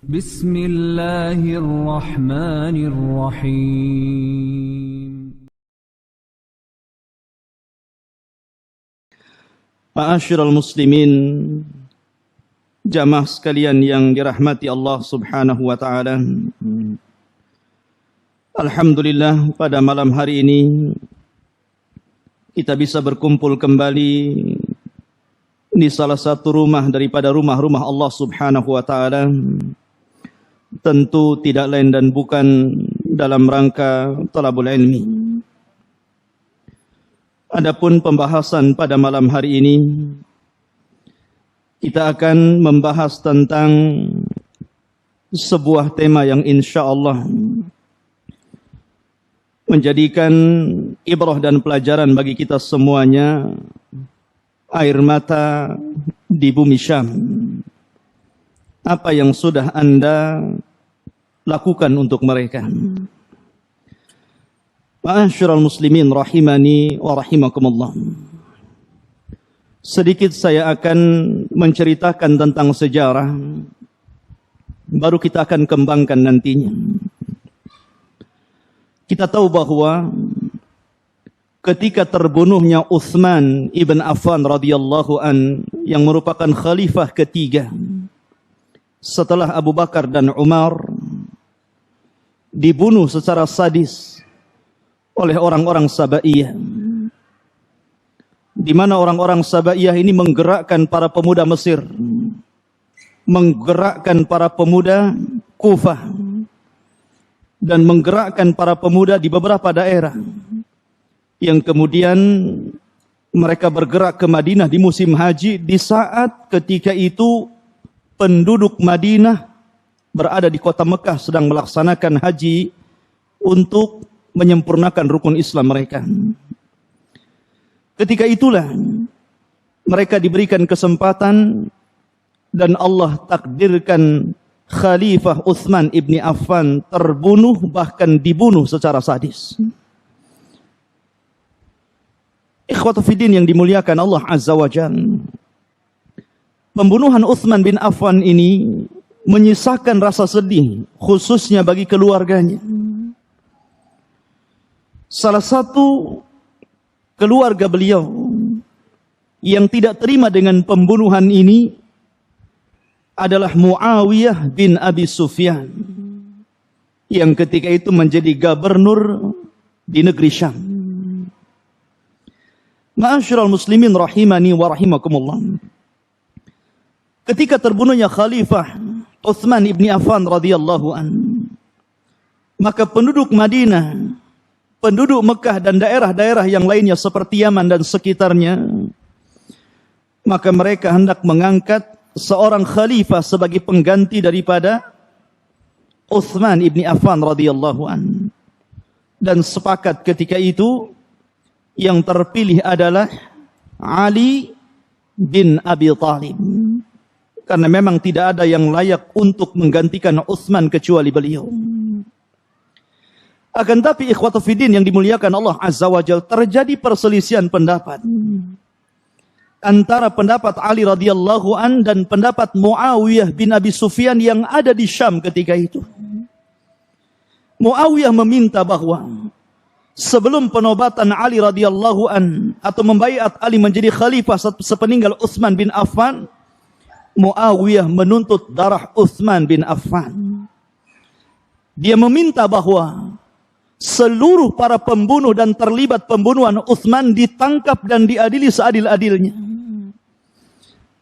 Bismillahirrahmanirrahim. Ma'asyiral muslimin, jamaah sekalian yang dirahmati Allah Subhanahu wa taala. Alhamdulillah, pada malam hari ini kita bisa berkumpul kembali di salah satu rumah daripada rumah-rumah Allah Subhanahu wa taala. Tentu tidak lain dan bukan dalam rangka talabul ilmi. Adapun pembahasan pada malam hari ini, kita akan membahas tentang sebuah tema yang insya Allah menjadikan ibrah dan pelajaran bagi kita semuanya, air mata di bumi Syam. Apa yang sudah Anda lakukan untuk mereka? Ma'asyiral muslimin rahimani wa rahimakumullah. Sedikit saya akan menceritakan tentang sejarah, baru kita akan kembangkan nantinya. Kita tahu bahwa ketika terbunuhnya Utsman ibn Affan radhiyallahu an, yang merupakan khalifah ketiga setelah Abu Bakar dan Umar, dibunuh secara sadis oleh orang-orang Sabaiyah, di mana orang-orang Sabaiyah ini menggerakkan para pemuda Mesir, menggerakkan para pemuda Kufah, dan menggerakkan para pemuda di beberapa daerah, yang kemudian mereka bergerak ke Madinah di musim haji, di saat ketika itu penduduk Madinah berada di kota Mekah sedang melaksanakan haji untuk menyempurnakan rukun Islam mereka. Ketika itulah mereka diberikan kesempatan dan Allah takdirkan Khalifah Utsman ibni Affan terbunuh, bahkan dibunuh secara sadis. Ikhwatu fiddin yang dimuliakan Allah Azza wa Jalla, pembunuhan Utsman bin Affan ini menyisakan rasa sedih, khususnya bagi keluarganya. Salah satu keluarga beliau yang tidak terima dengan pembunuhan ini adalah Muawiyah bin Abi Sufyan, yang ketika itu menjadi gubernur di negeri Syam. Ma'asyiral muslimin rahimani wa rahimakumullah. Ketika terbunuhnya Khalifah Utsman ibni Affan radhiyallahu an, maka penduduk Madinah, penduduk Mekah dan daerah-daerah yang lainnya seperti Yaman dan sekitarnya, maka mereka hendak mengangkat seorang khalifah sebagai pengganti daripada Utsman ibni Affan radhiyallahu an. Dan sepakat ketika itu yang terpilih adalah Ali bin Abi Thalib, karena memang tidak ada yang layak untuk menggantikan Utsman kecuali beliau. Akan tapi ikhwatu fiddin yang dimuliakan Allah Azza wa Jalla, terjadi perselisihan pendapat antara pendapat Ali radhiyallahu an dan pendapat Muawiyah bin Abi Sufyan yang ada di Syam ketika itu. Muawiyah meminta bahwa sebelum penobatan Ali radhiyallahu an atau membaiat Ali menjadi khalifah sepeninggal Utsman bin Affan, Muawiyah menuntut darah Utsman bin Affan. Dia meminta bahwa seluruh para pembunuh dan terlibat pembunuhan Utsman ditangkap dan diadili seadil-adilnya.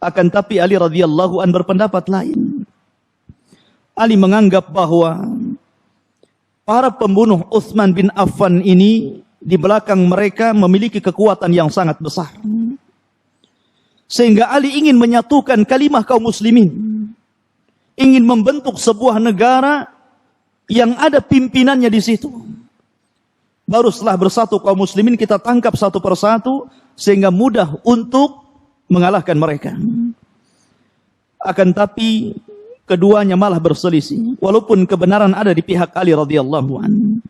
Akan tapi Ali radhiyallahu an berpendapat lain. Ali menganggap bahwa para pembunuh Utsman bin Affan ini di belakang mereka memiliki kekuatan yang sangat besar, sehingga Ali ingin menyatukan kalimah kaum muslimin, ingin membentuk sebuah negara yang ada pimpinannya di situ. Baru setelah bersatu kaum muslimin, kita tangkap satu persatu sehingga mudah untuk mengalahkan mereka. Akan tapi keduanya malah berselisih, walaupun kebenaran ada di pihak Ali radhiyallahu anhu.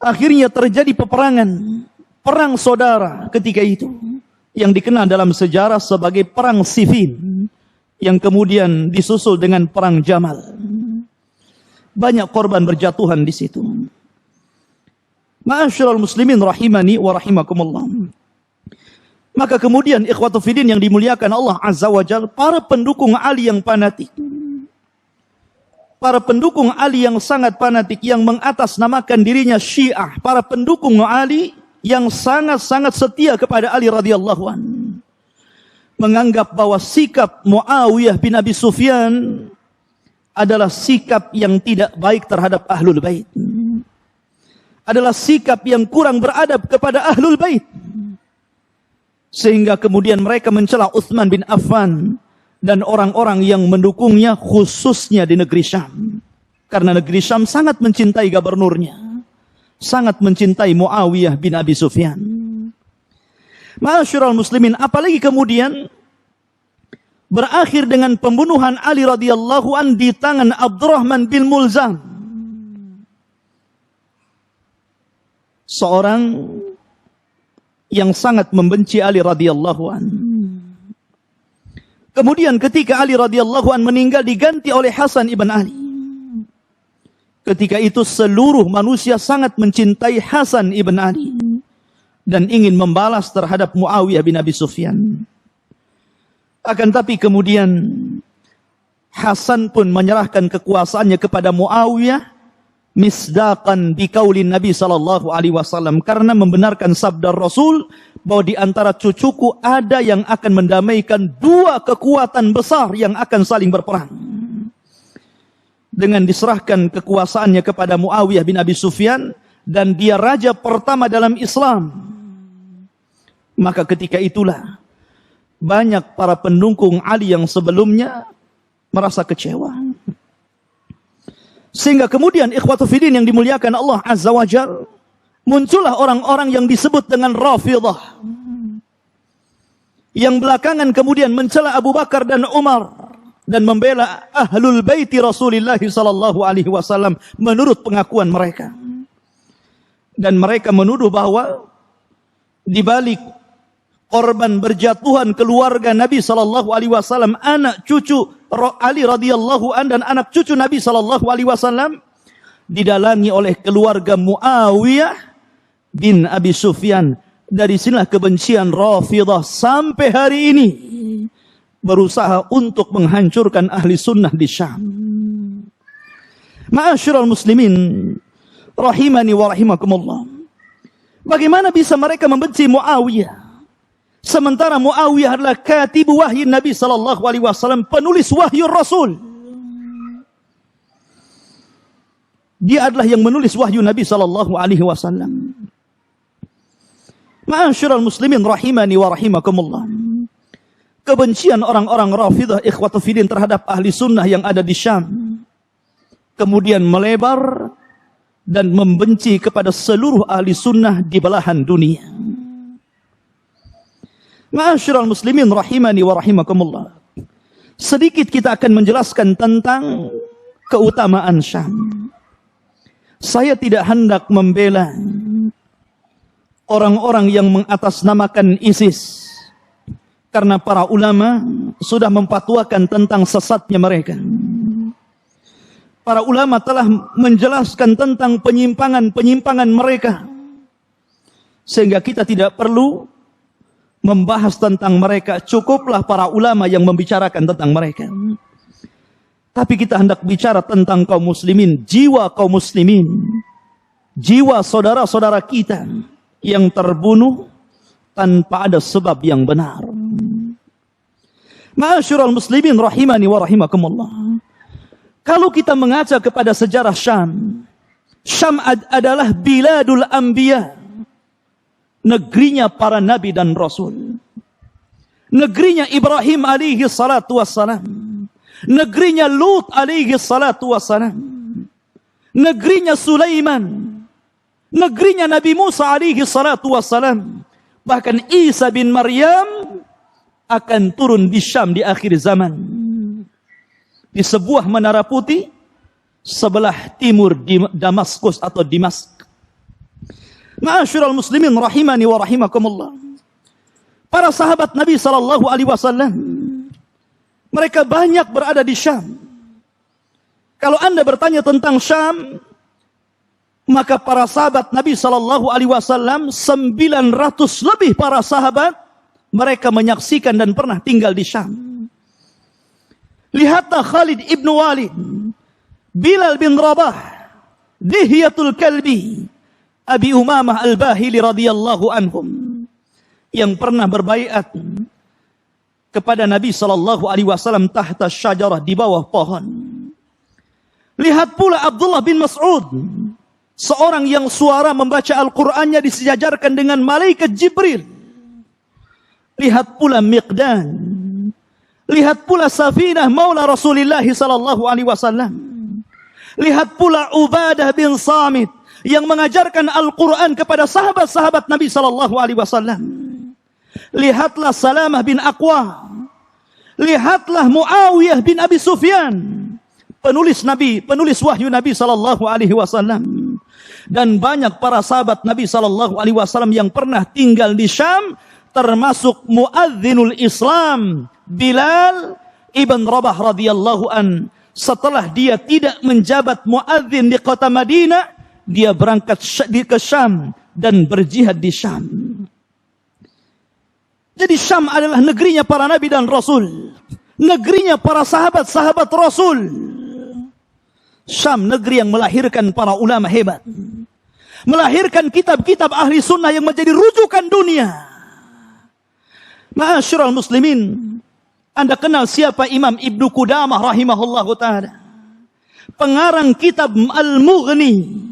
Akhirnya terjadi peperangan, perang saudara ketika itu, yang dikenal dalam sejarah sebagai perang Siffin, yang kemudian disusul dengan perang Jamal. Banyak korban berjatuhan di situ. Ma'asyiral muslimin rahimani wa rahimakumullah. Maka kemudian ikhwatu fiddin yang dimuliakan Allah Azza wa Jalla, para pendukung Ali yang fanatik, para pendukung Ali yang sangat fanatik, yang mengatasnamakan dirinya Syiah, para pendukung Ali yang sangat-sangat setia kepada Ali radhiyallahu an, menganggap bahwa sikap Muawiyah bin Abi Sufyan adalah sikap yang tidak baik terhadap Ahlul Bait, adalah sikap yang kurang beradab kepada Ahlul Bait, sehingga kemudian mereka mencela Utsman bin Affan dan orang-orang yang mendukungnya, khususnya di negeri Syam, karena negeri Syam sangat mencintai gubernurnya, sangat mencintai Muawiyah bin Abi Sufyan. Ma'asyiral muslimin, apalagi kemudian berakhir dengan pembunuhan Ali radhiyallahu an di tangan Abdurrahman bin Mulzam, seorang yang sangat membenci Ali radhiyallahu an. Kemudian ketika Ali radhiyallahu an meninggal, diganti oleh Hasan ibn Ali. Ketika itu seluruh manusia sangat mencintai Hasan ibn Ali dan ingin membalas terhadap Muawiyah bin Abi Sufyan. Akan tapi kemudian Hasan pun menyerahkan kekuasaannya kepada Muawiyah, misdaqan biqaulin Nabi sallallahu alaihi wasallam, karena membenarkan sabda Rasul bahwa di antara cucuku ada yang akan mendamaikan dua kekuatan besar yang akan saling berperang. Dengan diserahkan kekuasaannya kepada Muawiyah bin Abi Sufyan, dan dia raja pertama dalam Islam, maka ketika itulah banyak para pendukung Ali yang sebelumnya merasa kecewa. Sehingga kemudian ikhwatu fiddin yang dimuliakan Allah Azza wa Jalla, muncullah orang-orang yang disebut dengan Rafidhah, yang belakangan kemudian mencela Abu Bakar dan Umar dan membela Ahlul Baiti Rasulullah sallallahu alaihi wasallam menurut pengakuan mereka. Dan mereka menuduh bahwa di balik korban berjatuhan keluarga Nabi sallallahu alaihi wasallam, anak cucu Ali radhiyallahu an dan anak cucu Nabi sallallahu alaihi wasallam, didalangi oleh keluarga Muawiyah bin Abi Sufyan. Dari sinilah kebencian Rafidhah sampai hari ini berusaha untuk menghancurkan ahli sunnah di Syam. Ma'asyiral muslimin rahimani wa rahimakumullah. Bagaimana bisa mereka membenci Muawiyah, sementara Muawiyah adalah katibu wahyu Nabi sallallahu alaihi wasallam, penulis wahyu Rasul. Dia adalah yang menulis wahyu Nabi sallallahu alaihi wasallam. Ma'asyiral muslimin rahimani wa rahimakumullah. Kebencian orang-orang Rafidhah ikhwatu fiddin terhadap ahli sunnah yang ada di Syam kemudian melebar dan membenci kepada seluruh ahli sunnah di belahan dunia. Ma'asyiral muslimin rahimani wa rahimakumullah. Sedikit kita akan menjelaskan tentang keutamaan Syam. Saya tidak hendak membela orang-orang yang mengatasnamakan ISIS, karena para ulama sudah memfatwakan tentang sesatnya mereka. Para ulama telah menjelaskan tentang penyimpangan-penyimpangan mereka, sehingga kita tidak perlu membahas tentang mereka. Cukuplah para ulama yang membicarakan tentang mereka. Tapi kita hendak bicara tentang kaum muslimin, jiwa kaum muslimin, jiwa saudara-saudara kita yang terbunuh tanpa ada sebab yang benar. Ma'asyiral muslimin rahimani wa rahimakumullah. Kalau kita mengaca kepada sejarah Syam, Syam adalah biladul anbiya, negerinya para nabi dan rasul, negerinya Ibrahim alaihi salatu wassalam, negerinya Lut alaihi salatu wassalam, negerinya Sulaiman, negerinya Nabi Musa alaihi salatu wassalam. Bahkan Isa bin Maryam akan turun di Syam di akhir zaman, di sebuah menara putih sebelah timur di Damaskus atau Dimask. Ma'asyiral muslimin rahimani wa rahimakumullah. Para sahabat Nabi sallallahu alaihi wasallam Mereka banyak berada di Syam. Kalau Anda bertanya tentang Syam, maka para sahabat Nabi SAW 900 lebih para sahabat mereka menyaksikan dan pernah tinggal di Syam. Lihatlah Khalid ibn Walid, Bilal bin Rabah, Dihyatul Kalbi, Abi Umamah Al-Bahili radhiyallahu anhum yang pernah berbaiat kepada Nabi SAW tahta syajarah, di bawah pohon. Lihat pula Abdullah bin Mas'ud, seorang yang suara membaca Al-Qur'annya disejajarkan dengan malaikat Jibril. Lihat pula Miqdan. Lihat pula Safinah maula Rasulullah SAW. Lihat pula Ubadah bin Samit yang mengajarkan Al-Qur'an kepada sahabat-sahabat Nabi SAW. Lihatlah Salamah bin Aqwa. Lihatlah Muawiyah bin Abi Sufyan, penulis wahyu Nabi SAW. Dan banyak para sahabat Nabi SAW yang pernah tinggal di Syam, termasuk muadzinul Islam Bilal ibn Rabah radhiyallahu an. Setelah dia tidak menjabat muadzin di kota Madinah, dia berangkat ke Syam dan berjihad di Syam. Jadi Syam adalah negerinya para nabi dan rasul, negerinya para sahabat-sahabat Rasul. Syam negeri yang melahirkan para ulama hebat, melahirkan kitab-kitab ahli sunnah yang menjadi rujukan dunia. Ma'asyiral muslimin, Anda kenal siapa Imam Ibnu Qudamah rahimahullahu ta'ala, pengarang kitab Al-Mughni.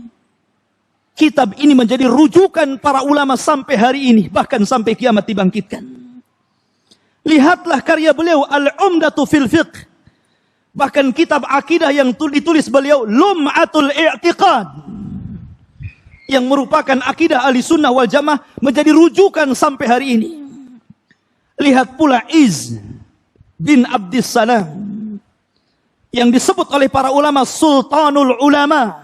Kitab ini menjadi rujukan para ulama sampai hari ini, bahkan sampai kiamat dibangkitkan. Lihatlah karya beliau Al-Umdatu fil Fiqh. Bahkan kitab akidah yang ditulis beliau Lum'atul I'tiqad, yang merupakan akidah ahli sunnah wal jamaah, menjadi rujukan sampai hari ini. Lihat pula Iz bin Abdissalam, yang disebut oleh para ulama Sultanul Ulama,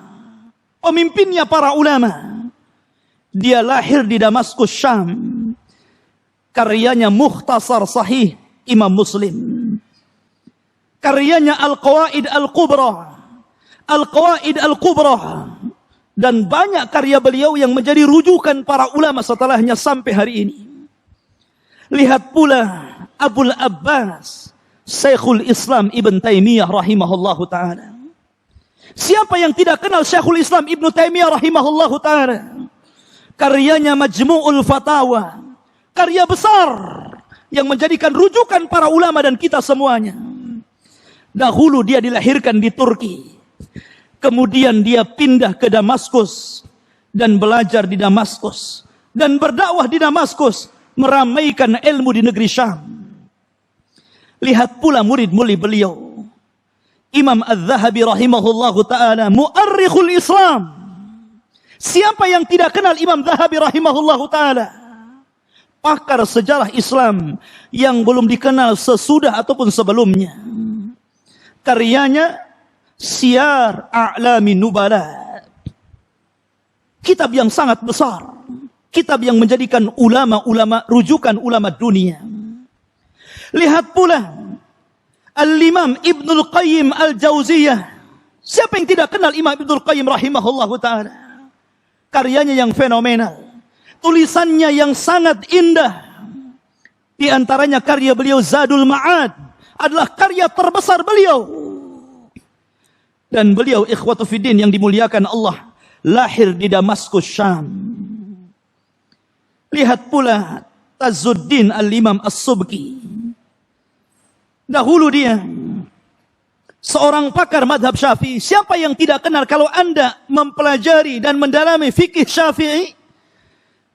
pemimpinnya para ulama. Dia lahir di Damaskus, Syam. Karyanya Mukhtasar Sahih Imam Muslim. Karyanya Al-Qawaid Al-Kubra. Al-Qawaid Al-Kubra. Dan banyak karya beliau yang menjadi rujukan para ulama setelahnya sampai hari ini. Lihat pula Abul Abbas, Syekhul Islam Ibn Taimiyah rahimahullahu ta'ala. Siapa yang tidak kenal Syekhul Islam Ibn Taimiyah rahimahullahu ta'ala? Karyanya Majmu'ul Fatawa, karya besar yang menjadikan rujukan para ulama dan kita semuanya. Dahulu dia dilahirkan di Turki, kemudian dia pindah ke Damaskus dan belajar di Damaskus dan berdakwah di Damaskus, meramaikan ilmu di negeri Syam. Lihat pula murid-murid beliau, Imam Az-Zahabi rahimahullahu ta'ala, mu'arrikhul Islam. Siapa yang tidak kenal Imam Zahabi rahimahullahu ta'ala? Pakar sejarah Islam yang belum dikenal sesudah ataupun sebelumnya. Karyanya Siyar A'lami Nubala, kitab yang sangat besar, kitab yang menjadikan ulama-ulama rujukan ulama dunia. Lihat pula Al-Imam Ibnul Qayyim Al-Jauziyah. Siapa yang tidak kenal Imam Ibnul Qayyim rahimahullahu ta'ala? Karyanya yang fenomenal, tulisannya yang sangat indah. Di antaranya karya beliau Zadul Ma'ad adalah karya terbesar beliau. Dan beliau ikhwatu fiddin yang dimuliakan Allah, lahir di Damaskus, Syam. Lihat pula Tazuddin Al-Imam As-Subki. Dahulu dia seorang pakar madhab Syafi'i. Siapa yang tidak kenal? Kalau Anda mempelajari dan mendalami fikih Syafi'i,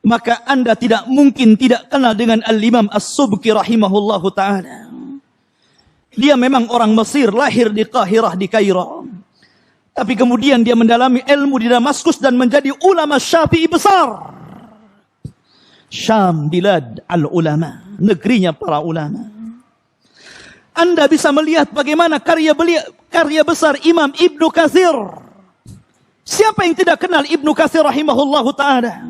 maka Anda tidak mungkin tidak kenal dengan Al-Imam As-Subki rahimahullahu ta'ala. Dia memang orang Mesir, lahir di Qahirah, di Kairo. Tapi kemudian dia mendalami ilmu di Damaskus dan menjadi ulama Syafi'i besar. Syam bilad al-ulama, negerinya para ulama. Anda bisa melihat bagaimana karya besar Imam Ibnu Katsir. Siapa yang tidak kenal Ibnu Katsir rahimahullahu ta'ala?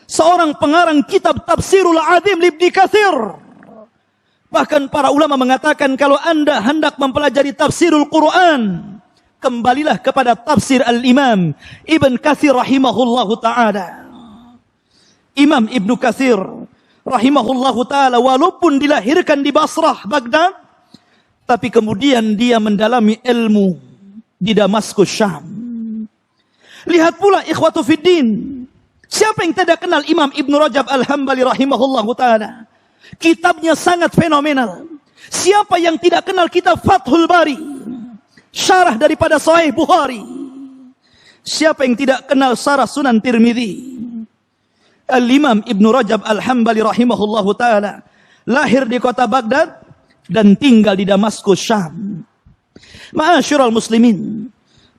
Seorang pengarang kitab Tafsirul Azim Ibnu Katsir. Bahkan para ulama mengatakan kalau Anda hendak mempelajari tafsirul Quran, kembalilah kepada tafsir Al-Imam Ibn Katsir rahimahullahu ta'ala. Imam Ibn Katsir rahimahullahu ta'ala walaupun dilahirkan di Basrah, Baghdad, tapi kemudian dia mendalami ilmu di Damaskus, Syam. Lihat pula ikhwatu fiddin, siapa yang tidak kenal Imam Ibn Rajab Al-Hambali rahimahullahu ta'ala? Kitabnya sangat fenomenal. Siapa yang tidak kenal kitab Fathul Bari, syarah daripada Sahih Bukhari? Siapa yang tidak kenal syarah Sunan Tirmidzi? Al-Imam Ibn Rajab Al-Hambali rahimahullahu ta'ala lahir di kota Baghdad dan tinggal di Damaskus, Syam. Ma'asyiral muslimin,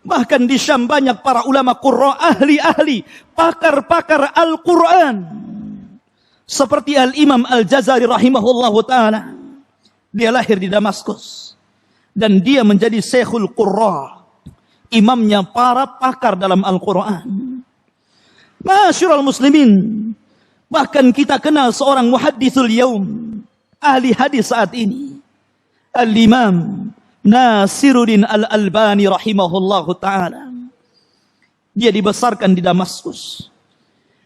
bahkan di Syam banyak para ulama qurra, ahli-ahli, pakar-pakar Al-Quran. Seperti Al-Imam Al-Jazari rahimahullahu ta'ala. Dia lahir di Damaskus. Dan dia menjadi Syekhul Qurra, imamnya para pakar dalam Al-Quran. Ma'asyiral muslimin, bahkan kita kenal seorang muhaddithul yaum, ahli hadis saat ini, Al-Imam Nasiruddin Al-Albani rahimahullahu ta'ala. Dia dibesarkan di Damaskus.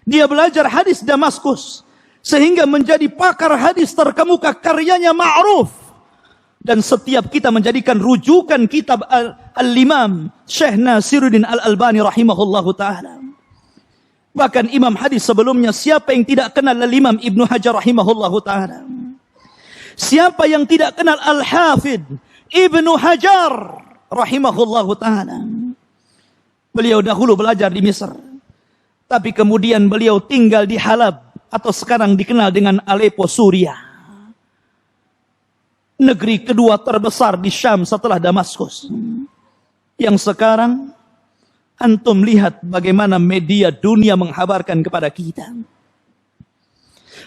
Dia belajar hadis di Damaskus sehingga menjadi pakar hadis terkemuka, karyanya ma'ruf. Dan setiap kita menjadikan rujukan kitab Al-Imam Syekh Nasiruddin Al-Albani rahimahullahu ta'ala. Bahkan imam hadis sebelumnya, siapa yang tidak kenal Al-Imam Ibnu Hajar rahimahullahu ta'ala? Siapa yang tidak kenal Al-Hafidh Ibnu Hajar rahimahullahu ta'ala? Beliau dahulu belajar di Mesir, tapi kemudian beliau tinggal di Halab, atau sekarang dikenal dengan Aleppo, Suriah. Negeri kedua terbesar di Syam setelah Damaskus. Yang sekarang antum lihat bagaimana media dunia menghabarkan kepada kita.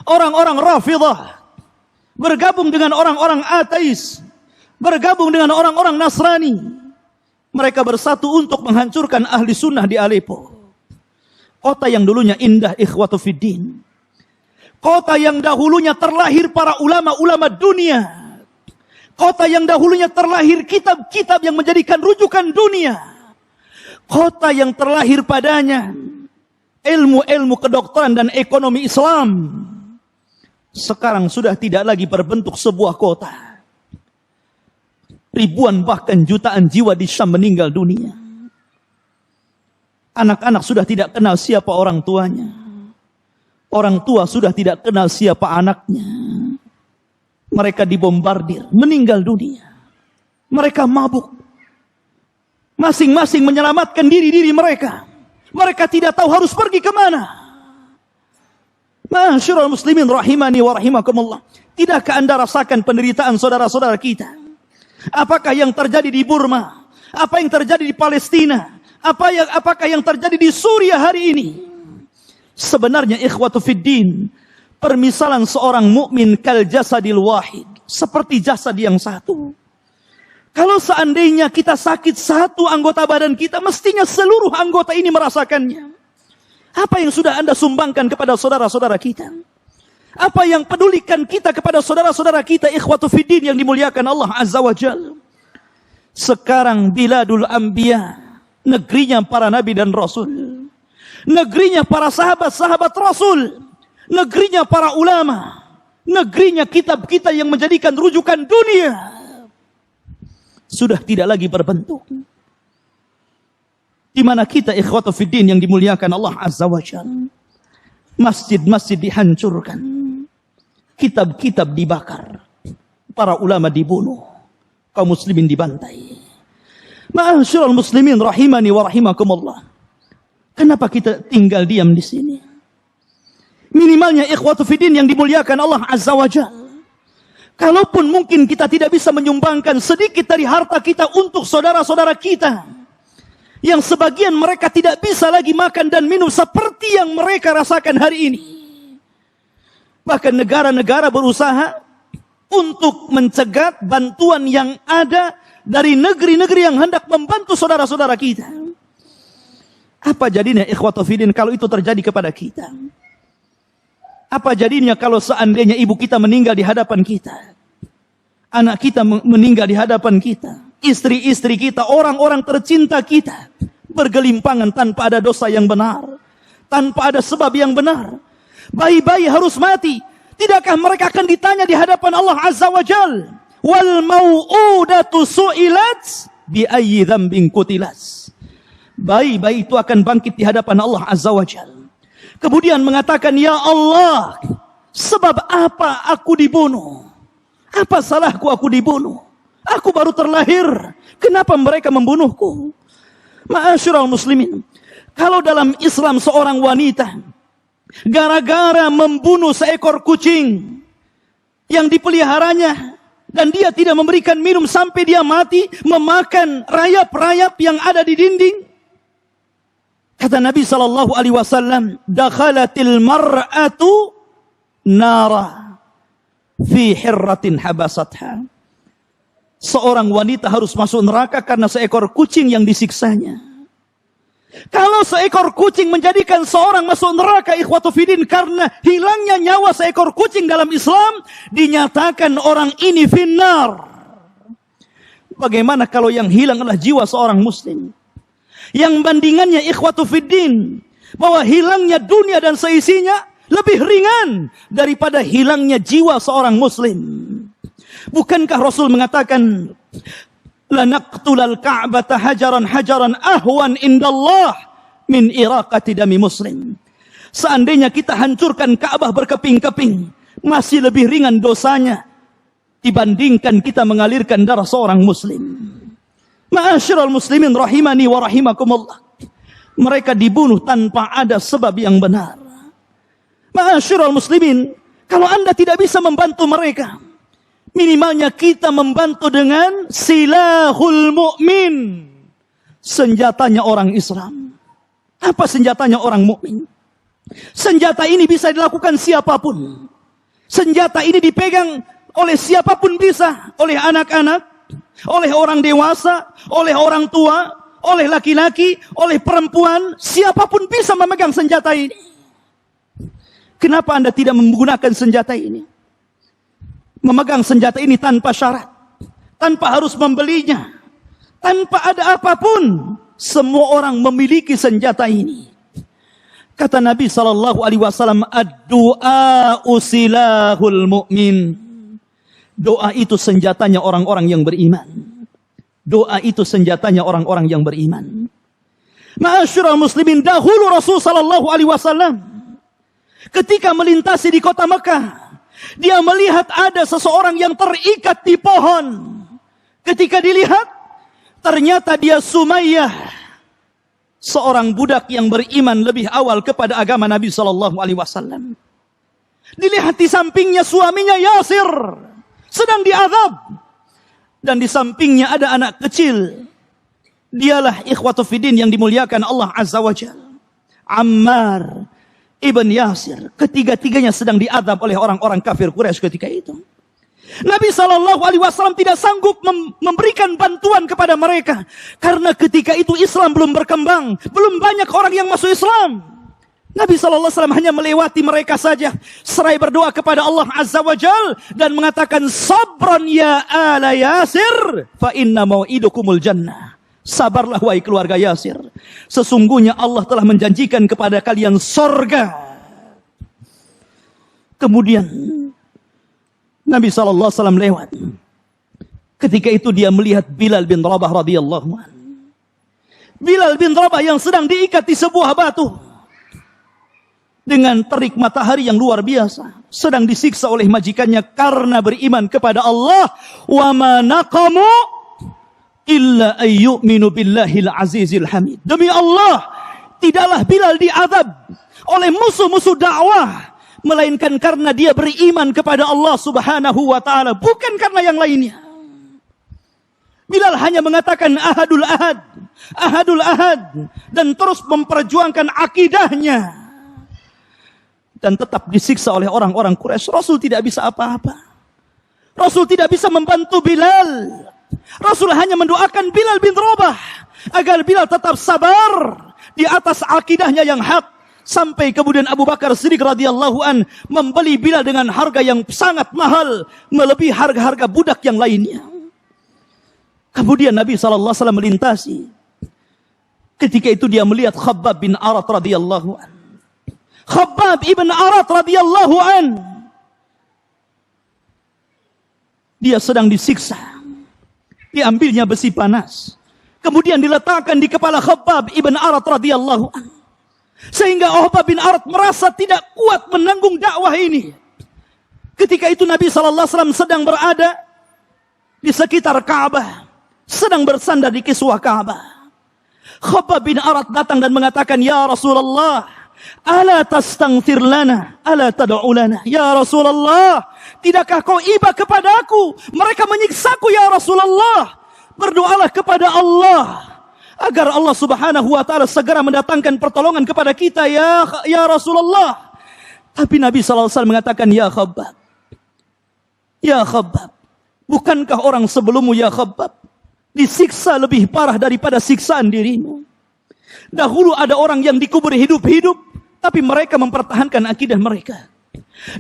Orang-orang Rafidah bergabung dengan orang-orang ateis, bergabung dengan orang-orang Nasrani. Mereka bersatu untuk menghancurkan ahli sunnah di Aleppo. Kota yang dulunya indah, ikhwatu fiddin. Kota yang dahulunya terlahir para ulama-ulama dunia. Kota yang dahulunya terlahir kitab-kitab yang menjadikan rujukan dunia. Kota yang terlahir padanya ilmu-ilmu kedokteran dan ekonomi Islam. Sekarang sudah tidak lagi berbentuk sebuah kota. Ribuan bahkan jutaan jiwa di Syam meninggal dunia. Anak-anak sudah tidak kenal siapa orang tuanya. Orang tua sudah tidak kenal siapa anaknya. Mereka dibombardir, meninggal dunia. Mereka mabuk. Masing-masing menyelamatkan diri-diri mereka. Mereka tidak tahu harus pergi kemana. Ma'asyiral muslimin rahimani wa rahimakumullah. Tidakkah Anda rasakan penderitaan saudara-saudara kita? Apakah yang terjadi di Burma? Apa yang terjadi di Palestina? Apakah yang terjadi di Suriah hari ini? Sebenarnya ikhwatu fiddin, permisalan seorang mukmin kal jasadil wahid, seperti jasad yang satu. Kalau seandainya kita sakit satu anggota badan kita, mestinya seluruh anggota ini merasakannya. Apa yang sudah Anda sumbangkan kepada saudara-saudara kita? Apa yang pedulikan kita kepada saudara-saudara kita, ikhwatu fiddin yang dimuliakan Allah Azza wa Jalla? Sekarang biladul anbiya, negerinya para nabi dan rasul. Negerinya para sahabat-sahabat Rasul. Negerinya para ulama. Negerinya kitab-kitab yang menjadikan rujukan dunia. Sudah tidak lagi berbentuk. Di mana kita ikhwatu fiddin yang dimuliakan Allah Azza wa Jalla. Masjid-masjid dihancurkan. Kitab-kitab dibakar. Para ulama dibunuh. Kaum muslimin dibantai. Ma'asyiral muslimin rahimani wa rahimakumullah. Kenapa kita tinggal diam di sini? Minimalnya ikhwatu fiddin yang dimuliakan Allah Azza wa Jalla. Kalaupun mungkin kita tidak bisa menyumbangkan sedikit dari harta kita untuk saudara-saudara kita, yang sebagian mereka tidak bisa lagi makan dan minum seperti yang mereka rasakan hari ini. Bahkan negara-negara berusaha untuk mencegat bantuan yang ada dari negeri-negeri yang hendak membantu saudara-saudara kita. Apa jadinya ikhwatu fiddin kalau itu terjadi kepada kita? Apa jadinya kalau seandainya ibu kita meninggal di hadapan kita? anak kita meninggal di hadapan kita, istri-istri kita, orang-orang tercinta kita bergelimpangan tanpa ada dosa yang benar, tanpa ada sebab yang benar. Bayi-bayi harus mati. Tidakkah mereka akan ditanya di hadapan Allah Azza wa Jal? Wal mau'udatu su'ilat bi ayyi dzambin qutilat. Bayi-bayi itu akan bangkit di hadapan Allah Azza wa Jal. Kemudian mengatakan, ya Allah, sebab apa aku dibunuh? Apa salahku aku dibunuh? Aku baru terlahir. Kenapa mereka membunuhku? Ma'asyiral muslimin, kalau dalam Islam seorang wanita gara-gara membunuh seekor kucing yang dipeliharanya dan dia tidak memberikan minum sampai dia mati, memakan rayap-rayap yang ada di dinding, kata Nabi SAW, dakhalatil mar'atu nara fi hirratin habasatha. Seorang wanita harus masuk neraka karena seekor kucing yang disiksanya. Kalau seekor kucing menjadikan seorang masuk neraka, ikhwatu fiddin, karena hilangnya nyawa seekor kucing dalam Islam, dinyatakan orang ini finnar. Bagaimana kalau yang hilang adalah jiwa seorang muslim? Yang bandingannya, ikhwatu fiddin, bahwa hilangnya dunia dan seisinya lebih ringan daripada hilangnya jiwa seorang muslim. Bukankah Rasul mengatakan, lanaqtulal ka'bata hajaran hajaran ahwan indallah min iraqati dami muslim. Seandainya kita hancurkan Ka'bah berkeping-keping, masih lebih ringan dosanya dibandingkan kita mengalirkan darah seorang muslim. Ma'asyiral muslimin rahimani wa rahimakumullah. Mereka dibunuh tanpa ada sebab yang benar. Ma'asyiral muslimin, kalau Anda tidak bisa membantu mereka, minimalnya kita membantu dengan silahul mu'min, senjatanya orang Islam. Apa senjatanya orang mukmin? Senjata ini bisa dilakukan siapapun. Senjata ini dipegang oleh siapapun bisa, oleh anak-anak, oleh orang dewasa, oleh orang tua, oleh laki-laki, oleh perempuan, siapapun bisa memegang senjata ini. Kenapa Anda tidak menggunakan senjata ini? Memegang senjata ini tanpa syarat, tanpa harus membelinya, tanpa ada apapun. Semua orang memiliki senjata ini. Kata Nabi SAW, ad-du'a usilahul mu'min. Doa itu senjatanya orang-orang yang beriman. Doa itu senjatanya orang-orang yang beriman. Ma'asyiral muslimin, dahulu Rasul SAW ketika melintasi di kota Mekah, dia melihat ada seseorang yang terikat di pohon. Ketika dilihat, ternyata dia Sumayyah, seorang budak yang beriman lebih awal kepada agama Nabi SAW. Dilihat di sampingnya suaminya Yasir sedang diazab, dan di sampingnya ada anak kecil. Dialah ikhwatu fiddin yang dimuliakan Allah Azza wa Jalla, Ammar ibn Yasir. Ketiga-tiganya sedang diazab oleh orang-orang kafir Quraisy ketika itu. Nabi SAW tidak sanggup memberikan bantuan kepada mereka, karena ketika itu Islam belum berkembang, belum banyak orang yang masuk Islam. Nabi SAW hanya melewati mereka saja, serai berdoa kepada Allah Azza wa Jal dan mengatakan, sabran ya ala Yasir, fa inna mau'idukumul jannah. Sabarlah wahai keluarga Yasir, sesungguhnya Allah telah menjanjikan kepada kalian sorga. Kemudian Nabi SAW lewat. Ketika itu dia melihat Bilal bin Rabah radhiyallahu anhu. Bilal bin Rabah yang sedang diikat di sebuah batu dengan terik matahari yang luar biasa, sedang disiksa oleh majikannya karena beriman kepada Allah. Wa ma naqamu illa ayyuminu billahil azizil hamid. Demi Allah, tidaklah Bilal diazab oleh musuh-musuh dakwah, melainkan karena dia beriman kepada Allah Subhanahu wa ta'ala, bukan karena yang lainnya. Bilal hanya mengatakan ahadul ahad, ahadul ahad, dan terus memperjuangkan akidahnya, dan tetap disiksa oleh orang-orang Quraisy. Rasul tidak bisa apa-apa. Rasul tidak bisa membantu Bilal. Rasul hanya mendoakan Bilal bin Rabah agar Bilal tetap sabar di atas akidahnya yang hak, Sampai kemudian Abu Bakar Siddiq radhiyallahu an membeli Bilal dengan harga yang sangat mahal, melebihi harga-harga budak yang lainnya. Kemudian Nabi SAW melintasi. Ketika itu dia melihat Khabbab bin Arat radhiyallahu an. Khabbab ibn Arat radhiyallahu an. Dia sedang disiksa. Diambilnya besi panas. Kemudian diletakkan di kepala Khabbab ibn Arat radhiyallahu an. Sehingga Khabbab bin Arat merasa tidak kuat menanggung dakwah ini. Ketika itu Nabi SAW sedang berada di sekitar Ka'bah, sedang bersandar di kiswah Ka'bah. Khabbab bin Arat datang dan mengatakan, "Ya Rasulullah, ala tastaghfir lana, ala tad'u lana." Ya Rasulullah, tidakkah kau iba kepadaku? Mereka menyiksaku ya Rasulullah. Berdoalah kepada Allah agar Allah Subhanahu wa taala segera mendatangkan pertolongan kepada kita ya Rasulullah. Tapi Nabi SAW mengatakan, "Ya Khabbab, ya Khabbab, bukankah orang sebelummu ya Khabbab disiksa lebih parah daripada siksaan dirimu? Dahulu ada orang yang dikubur hidup-hidup, tapi mereka mempertahankan akidah mereka.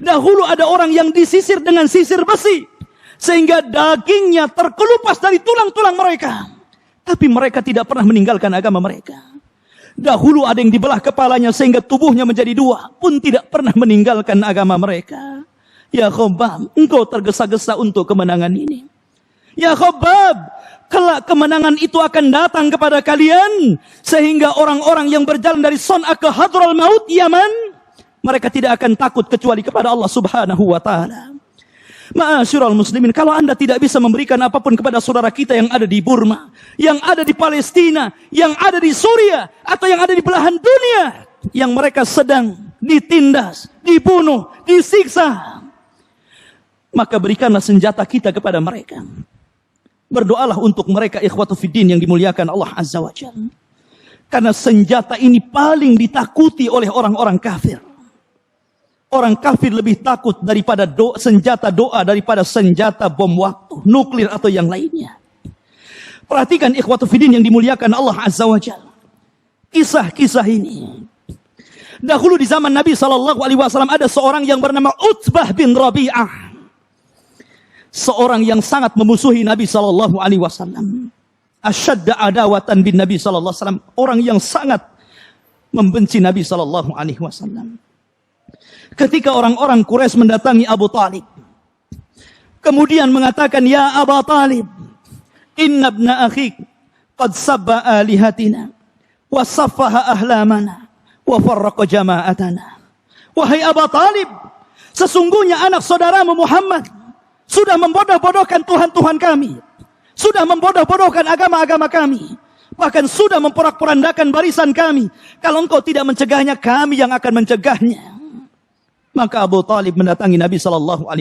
Dahulu ada orang yang disisir dengan sisir besi, sehingga dagingnya terkelupas dari tulang-tulang mereka. Tapi mereka tidak pernah meninggalkan agama mereka. Dahulu ada yang dibelah kepalanya sehingga tubuhnya menjadi dua, pun tidak pernah meninggalkan agama mereka. Ya Khabbab, engkau tergesa-gesa untuk kemenangan ini. Ya Khabbab, kelak kemenangan itu akan datang kepada kalian, sehingga orang-orang yang berjalan dari Son'a ke Hadral Maut, Yaman, mereka tidak akan takut kecuali kepada Allah Subhanahu wa taala." Ma'asyiral muslimin, kalau Anda tidak bisa memberikan apapun kepada saudara kita yang ada di Burma, yang ada di Palestina, yang ada di Suriah, atau yang ada di belahan dunia, yang mereka sedang ditindas, dibunuh, disiksa, maka berikanlah senjata kita kepada mereka. Berdoalah untuk mereka, ikhwatu fiddin yang dimuliakan Allah Azza wa Jalla. Karena senjata ini paling ditakuti oleh orang-orang kafir. Orang kafir lebih takut daripada senjata doa daripada senjata bom waktu, nuklir atau yang lainnya. Perhatikan ikhwatu fiddin yang dimuliakan Allah Azza wa Jalla. Kisah-kisah ini. Dahulu di zaman Nabi SAW ada seorang yang bernama Utbah bin Rabi'ah. Seorang yang sangat memusuhi Nabi SAW. Asyadda adawatan bin Nabi SAW. Orang yang sangat membenci Nabi SAW. Ketika orang-orang Quraisy mendatangi Abu Talib, kemudian mengatakan, "Ya Abu Talib, inna ibna akhik qad sabba alihatina wa saffaha ahlamana wa farraqa jama'atana." Wahai Abu Talib, sesungguhnya anak saudaramu Muhammad sudah membodoh-bodohkan Tuhan-Tuhan kami, sudah membodoh-bodohkan agama-agama kami, bahkan sudah memporak-porandakan barisan kami. Kalau engkau tidak mencegahnya, kami yang akan mencegahnya. Maka Abu Talib mendatangi Nabi SAW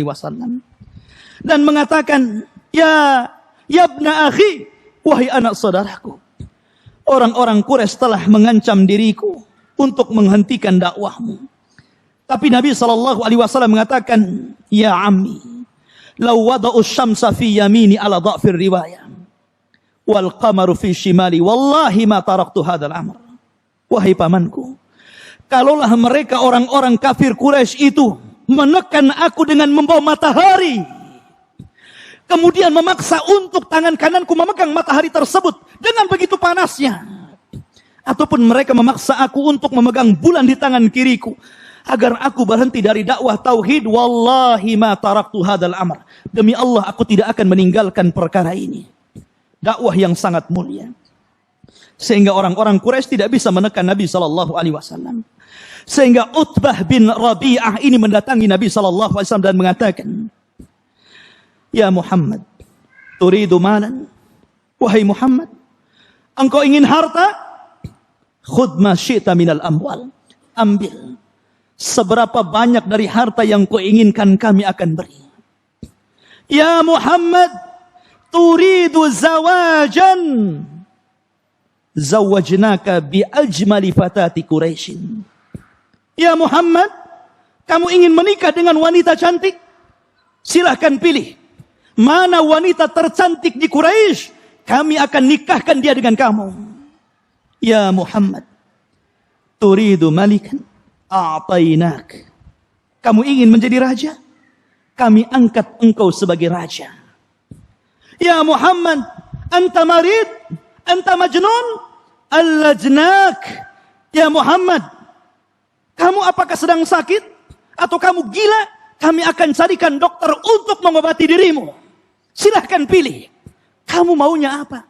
dan mengatakan, Ya ibna akhi, wahai anak saudaraku, orang-orang Quraisy telah mengancam diriku untuk menghentikan dakwahmu. Tapi Nabi SAW mengatakan, Ya ammi, law wada'u syamsa fi yamini ala dha'fir riwayah wal qamaru fi shimali wallahi ma taraktu hadzal amr. Wahai pamanku, kalaulah mereka orang-orang kafir Quraisy itu menekan aku dengan membawa matahari, kemudian memaksa untuk tangan kananku memegang matahari tersebut dengan begitu panasnya, ataupun mereka memaksa aku untuk memegang bulan di tangan kiriku agar aku berhenti dari dakwah tauhid, wallahi ma taraktu hadzal amr, demi Allah aku tidak akan meninggalkan perkara ini. Dakwah yang sangat mulia, sehingga orang-orang Quraisy tidak bisa menekan Nabi SAW. Sehingga Utbah bin Rabi'ah ini mendatangi Nabi SAW dan mengatakan, Ya Muhammad, turidu malan? Wahai Muhammad, engkau ingin harta? Khudh ma syi'ta minal amwal. Ambil seberapa banyak dari harta yang kau inginkan, kami akan beri. Ya Muhammad, turidu zawajan? Zawajnaka bi ajmali fatati Quraisyin. Ya Muhammad, kamu ingin menikah dengan wanita cantik? Silahkan pilih. Mana wanita tercantik di Quraisy, kami akan nikahkan dia dengan kamu. Ya Muhammad, turidu malikan? a'tainak. Kamu ingin menjadi raja? Kami angkat engkau sebagai raja. Ya Muhammad, anta marid, anta majnun, allajnak. Ya Muhammad, kamu apakah sedang sakit? Atau kamu gila? Kami akan carikan dokter untuk mengobati dirimu. Silahkan pilih. Kamu maunya apa?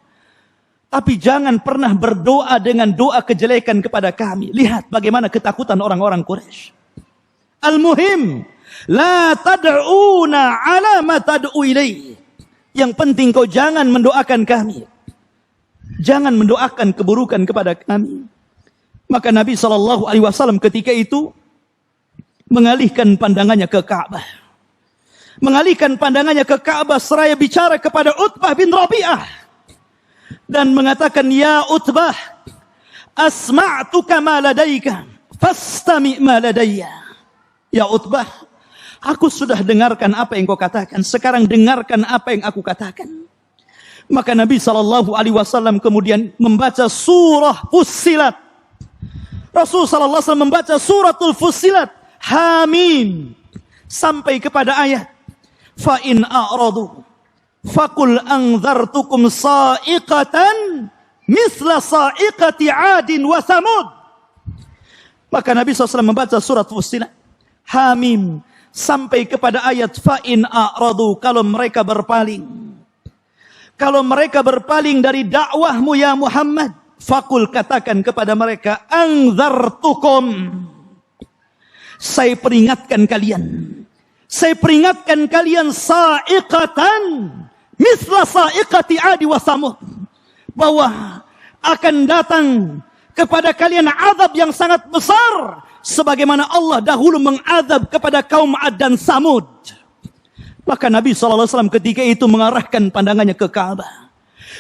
Tapi jangan pernah berdoa dengan doa kejelekan kepada kami. Lihat bagaimana ketakutan orang-orang Quraisy. Al-muhim, la tad'una ala ma tad'u ilaih. Yang penting kau jangan mendoakan kami. Jangan mendoakan keburukan kepada kami. Maka Nabi SAW ketika itu mengalihkan pandangannya ke Ka'bah. Mengalihkan pandangannya ke Ka'bah seraya bicara kepada Utbah bin Rabi'ah. Dan mengatakan, ya Utbah, asma'tuka ma ladaika, fastami' ma ladayya. Ya Utbah, aku sudah dengarkan apa yang kau katakan. Sekarang dengarkan apa yang aku katakan. Maka Nabi SAW kemudian membaca surah Fussilat. Rasul SAW membaca suratul Fussilat. Hamim. Sampai kepada ayat. Fa'in a'radu. Fakul anzartukum sa'iqatan. Misla sa'iqati adin wa samud. Maka Nabi SAW membaca surat Fussilat. Hamim. Sampai kepada ayat fa'in a'radu. Kalau mereka berpaling. Kalau mereka berpaling dari dakwahmu ya Muhammad. Fakul katakan kepada mereka. Anzartukum. Saya peringatkan kalian. Saya peringatkan kalian sa'iqatan. Misla sa'iqati adi wa samud. Bahwa akan datang kepada kalian azab yang sangat besar. Sebagaimana Allah dahulu mengadab kepada kaum Ad dan Samud. Maka Nabi SAW ketika itu mengarahkan pandangannya ke Ka'bah.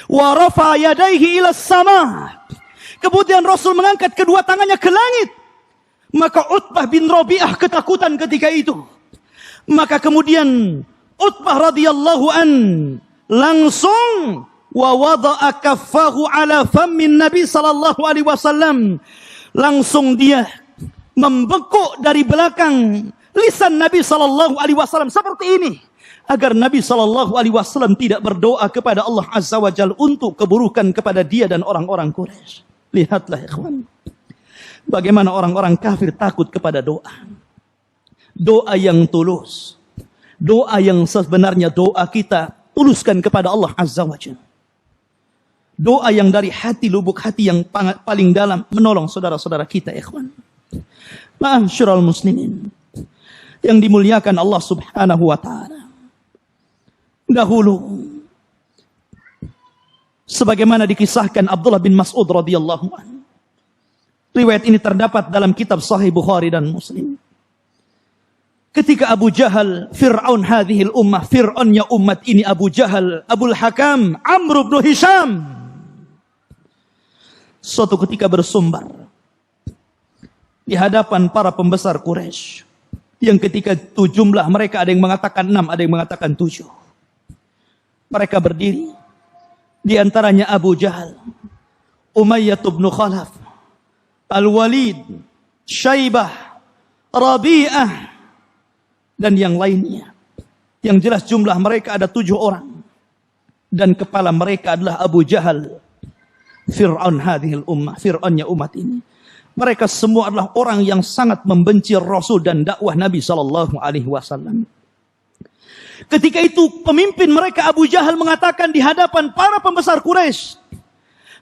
Wa rafa yadaihi ila sama. Kemudian Rasul mengangkat kedua tangannya ke langit. Maka Utbah bin Rabi'ah ketakutan ketika itu. Maka kemudian Utbah radhiyallahu an langsung wa wada'a kaffahu ala fammin Nabi sallallahu alaihi wasallam. Langsung dia membekuk dari belakang lisan Nabi sallallahu alaihi wasallam seperti ini. Agar Nabi SAW tidak berdoa kepada Allah Azza wa Jalla untuk keburukan kepada dia dan orang-orang Quraisy. Lihatlah ikhwan. Bagaimana orang-orang kafir takut kepada doa. Doa yang tulus. Doa yang sebenarnya doa kita tuluskan kepada Allah Azza wa Jalla. Doa yang dari hati, lubuk hati yang paling dalam menolong saudara-saudara kita ikhwan. Ma'asyiral muslimin yang dimuliakan Allah Subhanahu wa taala. Dahulu sebagaimana dikisahkan Abdullah bin Mas'ud radhiyallahu anhu. Riwayat ini terdapat dalam kitab Sahih Bukhari dan Muslim. Ketika Abu Jahal, Fir'aun hadhil ummah, Fir'aunnya umat ini Abu Jahal, Abul Hakam, Amr bin Hisham. Suatu ketika bersumbar di hadapan para pembesar Quraisy. Yang ketika itu jumlah mereka ada yang mengatakan 6, ada yang mengatakan 7. Mereka berdiri. Di antaranya Abu Jahal, Umayyah bin Khalaf, Al-Walid, Syaibah, Rabi'ah, dan yang lainnya. Yang jelas jumlah mereka ada 7 orang. Dan kepala mereka adalah Abu Jahal, Fir'aun hadhil ummah, Fir'aunnya umat ini. Mereka semua adalah orang yang sangat membenci Rasul dan dakwah Nabi SAW. Ketika itu pemimpin mereka Abu Jahal mengatakan di hadapan para pembesar Quraisy,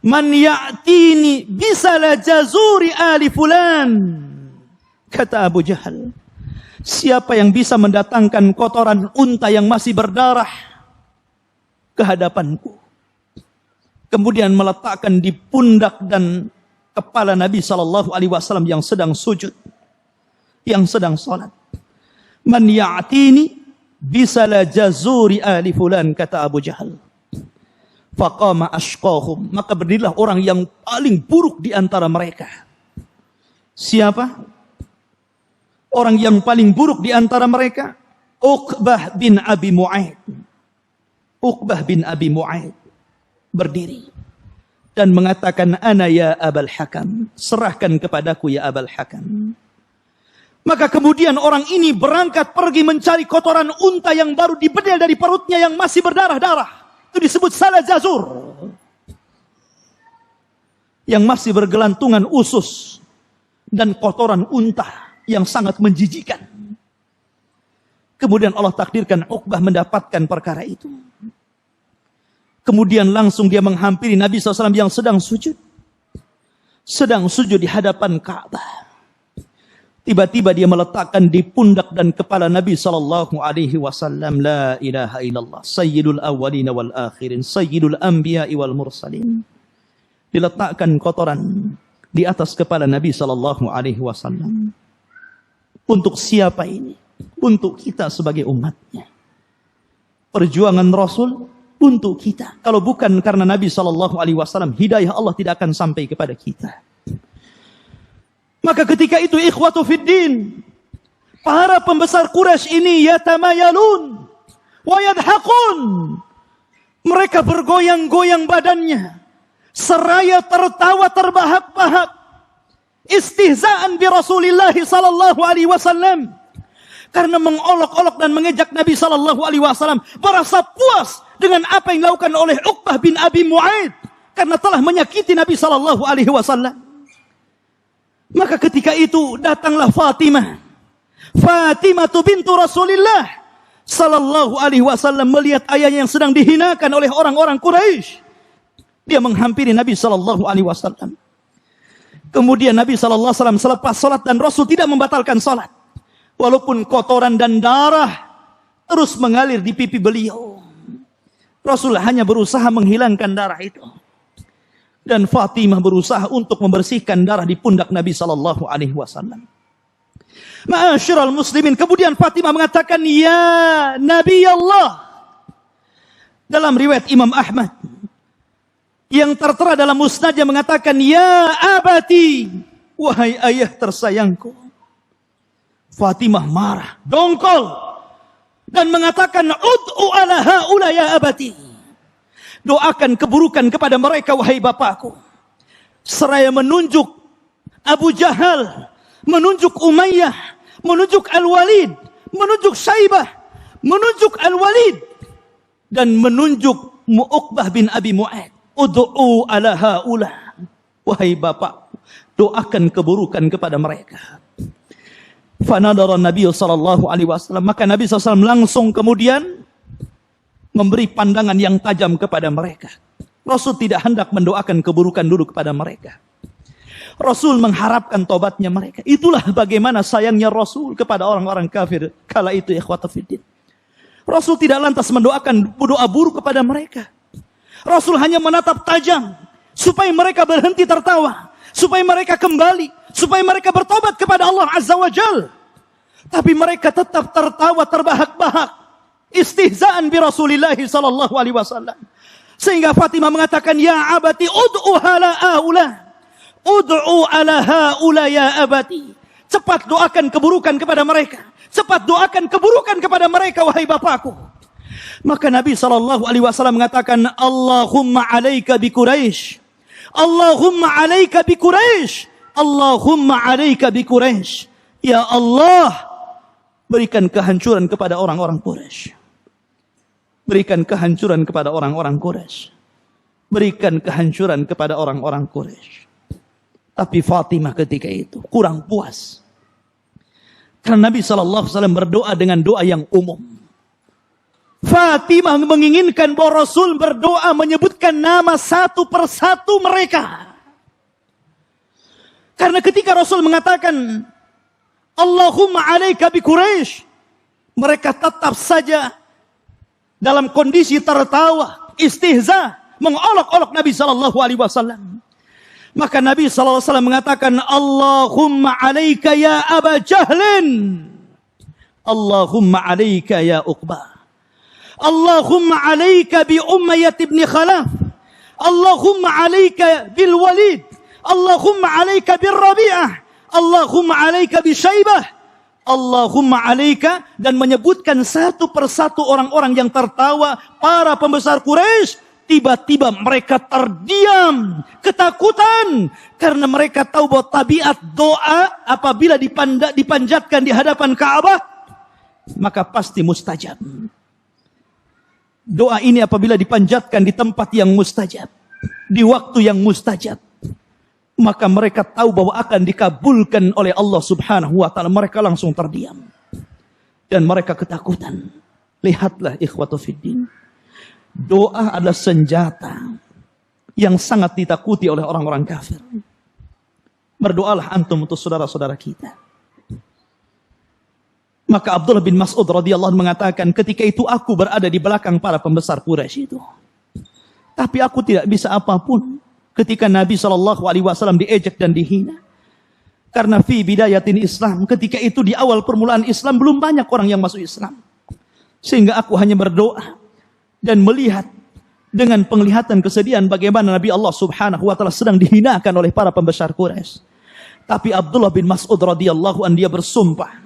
"Man ya'tini bisala jazuri ali fulan." Kata Abu Jahal, siapa yang bisa mendatangkan kotoran unta yang masih berdarah ke hadapanku. Kemudian meletakkan di pundak dan kepala Nabi SAW yang sedang sujud, yang sedang salat. Man ya'tini bisala jazuri ali fulan, kata Abu Jahal. Faqama ashqahum, maka berdirilah orang yang paling buruk di antara mereka. Siapa? Orang yang paling buruk di antara mereka? Uqbah bin Abi Mu'aid. Uqbah bin Abi Mu'aid berdiri dan mengatakan, ana ya Abul Hakam, serahkan kepadaku ya Abul Hakam. Maka kemudian orang ini berangkat pergi mencari kotoran unta yang baru dibedel dari perutnya yang masih berdarah-darah. Itu disebut salazazur. Yang masih bergelantungan usus dan kotoran unta yang sangat menjijikan. Kemudian Allah takdirkan Uqbah mendapatkan perkara itu. Kemudian langsung dia menghampiri Nabi SAW yang sedang sujud. Sedang sujud di hadapan Ka'bah. Tiba-tiba dia meletakkan di pundak dan kepala Nabi SAW, la ilaha illallah, sayyidul awwalina wal akhirin, sayyidul anbiya'i wal mursalin. Diletakkan kotoran di atas kepala Nabi SAW. Untuk siapa ini? Untuk kita sebagai umatnya. Perjuangan Rasul untuk kita. Kalau bukan karena Nabi SAW, hidayah Allah tidak akan sampai kepada kita. Maka ketika itu ikhwatu fiddin, para pembesar Quraisy ini yatamayalun wa yadhaqun. Mereka bergoyang-goyang badannya seraya tertawa terbahak-bahak istihzaan bi Rasulillah sallallahu alaihi wasallam. Karena mengolok-olok dan mengejek Nabi sallallahu alaihi wasallam, merasa puas dengan apa yang dilakukan oleh Uqbah bin Abi Mu'aid karena telah menyakiti Nabi sallallahu alaihi wasallam. Maka ketika itu datanglah Fatimah bintu Rasulillah sallallahu alaihi wasallam melihat ayahnya yang sedang dihinakan oleh orang-orang Quraisy. Dia menghampiri Nabi sallallahu alaihi wasallam. Kemudian Nabi sallallahu alaihi wasallam selepas salat dan Rasul tidak membatalkan salat. Walaupun kotoran dan darah terus mengalir di pipi beliau. Rasul hanya berusaha menghilangkan darah itu. Dan Fatimah berusaha untuk membersihkan darah di pundak Nabi sallallahu alaihi wasallam. Ma'asyiral muslimin, kemudian Fatimah mengatakan, "Ya Nabi Allah." Dalam riwayat Imam Ahmad yang tertera dalam musnadnya mengatakan, "Ya abati," wahai ayah tersayangku. Fatimah marah, dongkol dan mengatakan, "Ud'u ala haula ya abati." Doakan keburukan kepada mereka, wahai bapakku. Seraya menunjuk Abu Jahal, menunjuk Umayyah, menunjuk Al-Walid, menunjuk Syaibah, menunjuk Al-Walid, dan menunjuk Uqbah bin Abi Mu'aid. Ud'u ala haula. Wahai bapak, doakan keburukan kepada mereka. Fanadara Nabi sallallahu alaihi wasallam. Maka Nabi SAW langsung kemudian memberi pandangan yang tajam kepada mereka. Rasul tidak hendak mendoakan keburukan dulu kepada mereka. Rasul mengharapkan tobatnya mereka. Itulah bagaimana sayangnya Rasul kepada orang-orang kafir kala itu, ikhwata fiddin. Rasul tidak lantas mendoakan doa buruk kepada mereka. Rasul hanya menatap tajam supaya mereka berhenti tertawa, supaya mereka kembali, supaya mereka bertobat kepada Allah Azza wa Jalla. Tapi mereka tetap tertawa terbahak-bahak. Istihzaan bi Rasulillah sallallahu alaihi wasallam. Sehingga Fatimah mengatakan, "Ya abati ud'u ala haula. Ud'u ala haula ya abati." Cepat doakan keburukan kepada mereka. Cepat doakan keburukan kepada mereka, wahai bapakku. Maka Nabi sallallahu alaihi wasallam mengatakan, "Allahumma 'alaika bi Quraisy. Allahumma 'alaika bi Quraisy. Allahumma 'alaika bi Quraisy." Ya Allah, berikan kehancuran kepada orang-orang Quraisy. Berikan kehancuran kepada orang-orang Quraisy. Berikan kehancuran kepada orang-orang Quraisy. Tapi Fatimah ketika itu kurang puas. Karena Nabi SAW berdoa dengan doa yang umum. Fatimah menginginkan bahwa Rasul berdoa menyebutkan nama satu persatu mereka. Karena ketika Rasul mengatakan, "Allahumma 'alaika bi Quraisy," mereka tetap saja dalam kondisi tertawa, istihza, mengolok-olok Nabi sallallahu alaihi wasallam. Maka Nabi sallallahu alaihi wasallam mengatakan, "Allahumma 'alaika ya Aba Jahlin. Allahumma 'alaika ya Uqbah. Allahumma 'alaika bi Umayyah bin Khalaf. Allahumma 'alaika bil Walid. Allahumma 'alaika bir Rabi'ah. Allahumma 'alaika bi Syaibah. Allahumma 'alaika," dan menyebutkan satu persatu orang-orang yang tertawa, para pembesar Quraisy, tiba-tiba mereka terdiam, ketakutan, karena mereka tahu bahwa tabiat doa apabila dipanjatkan di hadapan Ka'bah, maka pasti mustajab. Doa ini apabila dipanjatkan di tempat yang mustajab, di waktu yang mustajab, maka mereka tahu bahwa akan dikabulkan oleh Allah Subhanahu wa taala. Mereka langsung terdiam dan mereka ketakutan. Lihatlah ikhwatu fiddin, doa adalah senjata yang sangat ditakuti oleh orang-orang kafir. Berdoalah antum untuk saudara-saudara kita. Maka Abdullah bin Mas'ud radhiyallahu anhu mengatakan, ketika itu aku berada di belakang para pembesar Quraisy itu, tapi aku tidak bisa apapun ketika Nabi SAW diejek dan dihina. Karena fi bidayatin Islam, ketika itu di awal permulaan Islam, belum banyak orang yang masuk Islam. Sehingga aku hanya berdoa dan melihat dengan penglihatan kesedihan bagaimana Nabi Allah Subhanahu wa taala sedang dihinakan oleh para pembesar Quraisy. Tapi Abdullah bin Mas'ud radhiyallahu anhu dia bersumpah.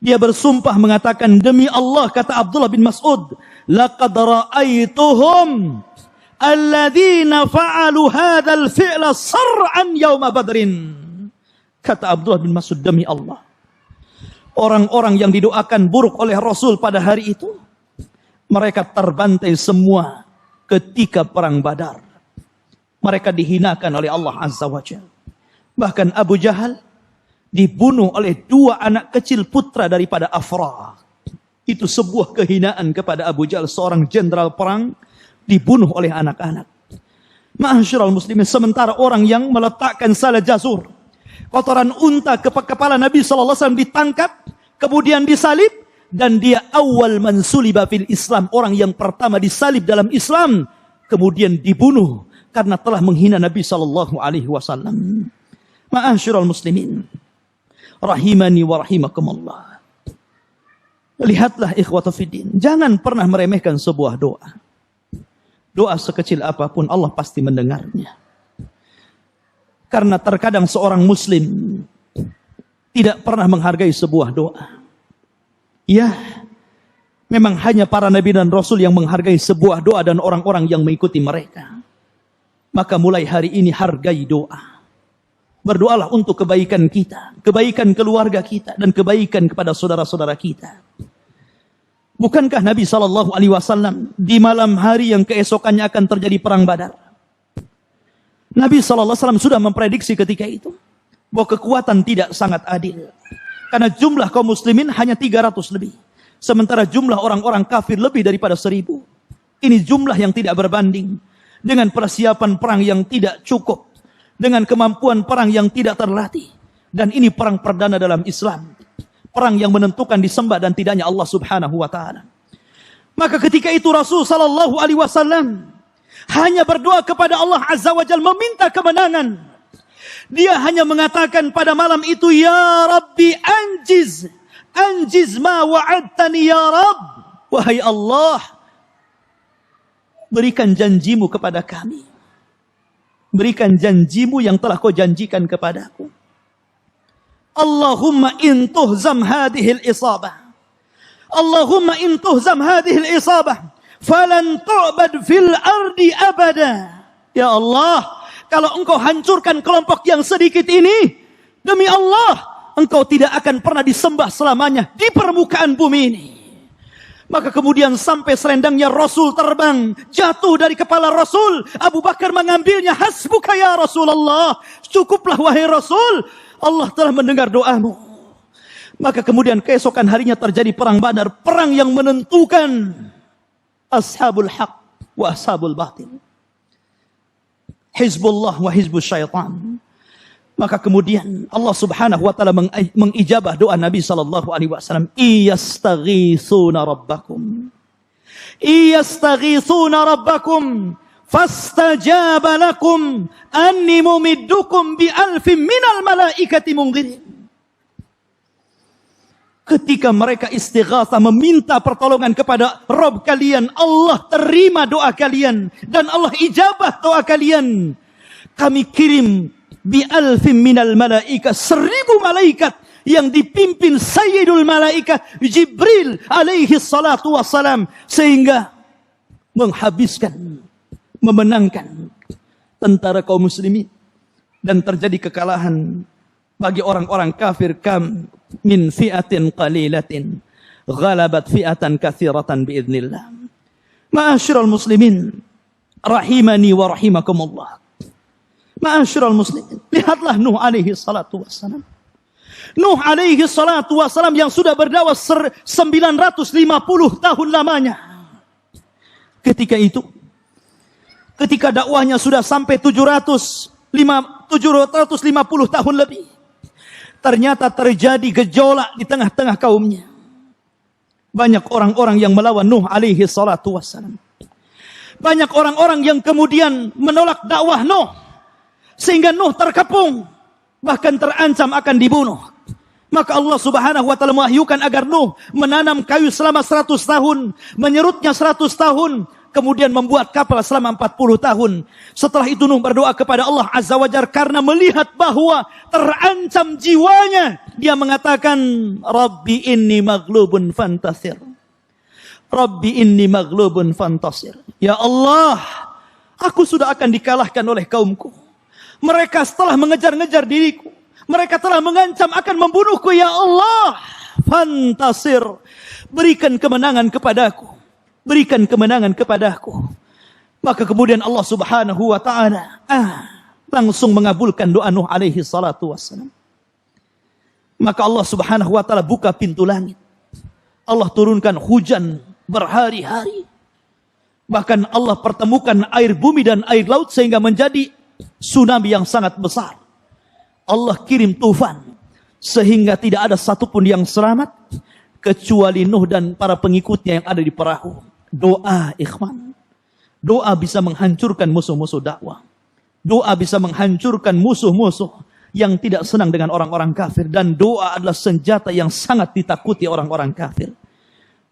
Dia bersumpah mengatakan, demi Allah, kata Abdullah bin Mas'ud, laqad ra'aituhum alladzina fa'alu hadzal fi'la sar'an yauma badrin. Kata Abdullah bin Mas'ud, demi Allah, orang-orang yang didoakan buruk oleh Rasul pada hari itu, mereka terbantai semua ketika perang Badar. Mereka dihinakan oleh Allah Azza wa Jalla. Bahkan Abu Jahal dibunuh oleh 2 anak kecil putra daripada Afra. Itu sebuah kehinaan kepada Abu Jahal, seorang jenderal perang dibunuh oleh anak-anak. Ma'asyiral muslimin, sementara orang yang meletakkan salah jazur, kotoran unta ke kepala Nabi SAW ditangkap, kemudian disalib, dan dia awal man suliba fil Islam, orang yang pertama disalib dalam Islam, kemudian dibunuh karena telah menghina Nabi SAW. Ma'asyiral muslimin, rahimani wa rahimakumullah. Lihatlah ikhwatu fiddin, jangan pernah meremehkan sebuah doa. Doa sekecil apapun Allah pasti mendengarnya. Karena terkadang seorang muslim tidak pernah menghargai sebuah doa. Ya, memang hanya para nabi dan rasul yang menghargai sebuah doa dan orang-orang yang mengikuti mereka. Maka mulai hari ini hargai doa. Berdoalah untuk kebaikan kita, kebaikan keluarga kita, dan kebaikan kepada saudara-saudara kita. Bukankah Nabi SAW di malam hari yang keesokannya akan terjadi perang Badar, Nabi SAW sudah memprediksi ketika itu bahwa kekuatan tidak sangat adil. Karena jumlah kaum muslimin hanya 300 lebih. Sementara jumlah orang-orang kafir lebih daripada 1000. Ini jumlah yang tidak berbanding dengan persiapan perang yang tidak cukup, dengan kemampuan perang yang tidak terlatih. Dan ini perang perdana dalam Islam. Perang yang menentukan disembah dan tidaknya Allah Subhanahu wa taala. Maka ketika itu Rasul sallallahu alaihi wasallam hanya berdoa kepada Allah Azza wa Jalla meminta kemenangan. Dia hanya mengatakan pada malam itu, ya Rabbi anjiz ma wa'adtani ya Rabb. Wahai Allah, berikan janjimu kepada kami. Berikan janjimu yang telah kau janjikan kepadaku. Allahumma in tuhzam hadhil isabah. Allahumma in tuhzam hadhil isabah falan tu'bad fil ardi abada. Ya Allah, kalau engkau hancurkan kelompok yang sedikit ini, demi Allah, engkau tidak akan pernah disembah selamanya di permukaan bumi ini. Maka kemudian sampai selendangnya Rasul terbang, jatuh dari kepala Rasul. Abu Bakar mengambilnya, hasbuka ya Rasulullah. Cukuplah wahai Rasul, Allah telah mendengar doamu. Maka kemudian keesokan harinya terjadi perang Badar, perang yang menentukan ashabul haq wa ashabul batil, Hizbullah wa hizbus syaitan. Maka kemudian Allah Subhanahu wa taala mengijabah doa Nabi sallallahu alaihi wasallam, iyastaghitsuna rabbakum fastajaba lakum anni mumiddukum bi alfin minal malaikati munzirin. Ketika mereka istighatsah meminta pertolongan kepada Rabb kalian, Allah terima doa kalian dan Allah ijabah doa kalian. Kami kirim bi alfin minal malaika, 1000 malaikat yang dipimpin Sayyidul Malaika Jibril alaihi salatu wassalam, sehingga menghabiskan memenangkan tentara kaum muslimin dan terjadi kekalahan bagi orang-orang kafir. Kam min fi'atin qalilatin ghalabat fi'atan katsiratan biidznillah. Ma'asyiral muslimin rahimani wa rahimakumullah. Ma'asyiral muslimin, lihatlah Nuh alaihi salatu wassalam. Nuh alaihi salatu wassalam yang sudah berdakwah 950 tahun lamanya. Ketika dakwahnya sudah sampai 750 tahun lebih, ternyata terjadi gejolak di tengah-tengah kaumnya. Banyak orang-orang yang melawan Nuh alaihi salatu wassalam. Banyak orang-orang yang kemudian menolak dakwah Nuh, sehingga Nuh terkepung, bahkan terancam akan dibunuh. Maka Allah subhanahu wa ta'ala mewahyukan agar Nuh menanam kayu selama 100 tahun, menyerutnya 100 tahun, kemudian membuat kapal selama 40 tahun. Setelah itu Nuh berdoa kepada Allah Azza wa Jalla karena melihat bahwa terancam jiwanya. Dia mengatakan, Rabbi inni maghlubun fantasir. Rabbi inni maghlubun fantasir. Ya Allah, aku sudah akan dikalahkan oleh kaumku. Mereka setelah mengejar-ngejar diriku, mereka telah mengancam akan membunuhku. Ya Allah, fantasir, berikan kemenangan kepadaku. Berikan kemenangan kepadaku. Maka kemudian Allah subhanahu wa ta'ala langsung mengabulkan doa Nuh alaihi salatu wassalam. Maka Allah subhanahu wa ta'ala buka pintu langit. Allah turunkan hujan berhari-hari. Bahkan Allah pertemukan air bumi dan air laut sehingga menjadi tsunami yang sangat besar. Allah kirim tufan sehingga tidak ada satupun yang selamat kecuali Nuh dan para pengikutnya yang ada di perahu. Doa, ikhwan. Doa bisa menghancurkan musuh-musuh dakwah. Doa bisa menghancurkan musuh-musuh yang tidak senang dengan orang-orang kafir. Dan doa adalah senjata yang sangat ditakuti orang-orang kafir.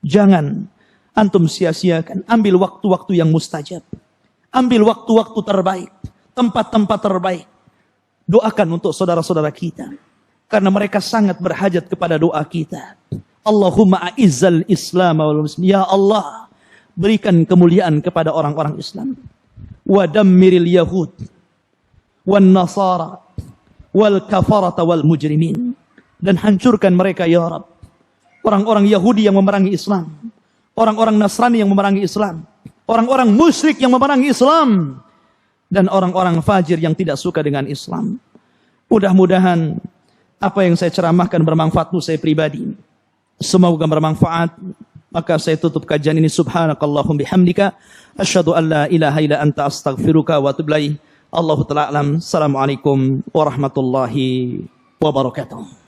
Jangan antum sia-siakan. Ambil waktu-waktu yang mustajab. Ambil waktu-waktu terbaik. Tempat-tempat terbaik. Doakan untuk saudara-saudara kita. Karena mereka sangat berhajat kepada doa kita. Allahumma a'izzal islam wal muslimin. Ya Allah, berikan kemuliaan kepada orang-orang Islam. Wa dammiril yahud wan nasara wal kafarata wal mujrimin. Dan hancurkan mereka ya Rabb. Orang-orang Yahudi yang memerangi Islam. Orang-orang Nasrani yang memerangi Islam. Orang-orang musyrik yang memerangi Islam. Dan orang-orang fajir yang tidak suka dengan Islam. Mudah-mudahan apa yang saya ceramahkan bermanfaat untuk saya pribadi. Semoga bermanfaat. Maka saya tutup kajian ini. Subhanakallahum bihamdika. Asyhadu an la ilaha illa anta astaghfiruka wa atubu ilaik. Allahu ta'ala alam. Assalamualaikum warahmatullahi wabarakatuh.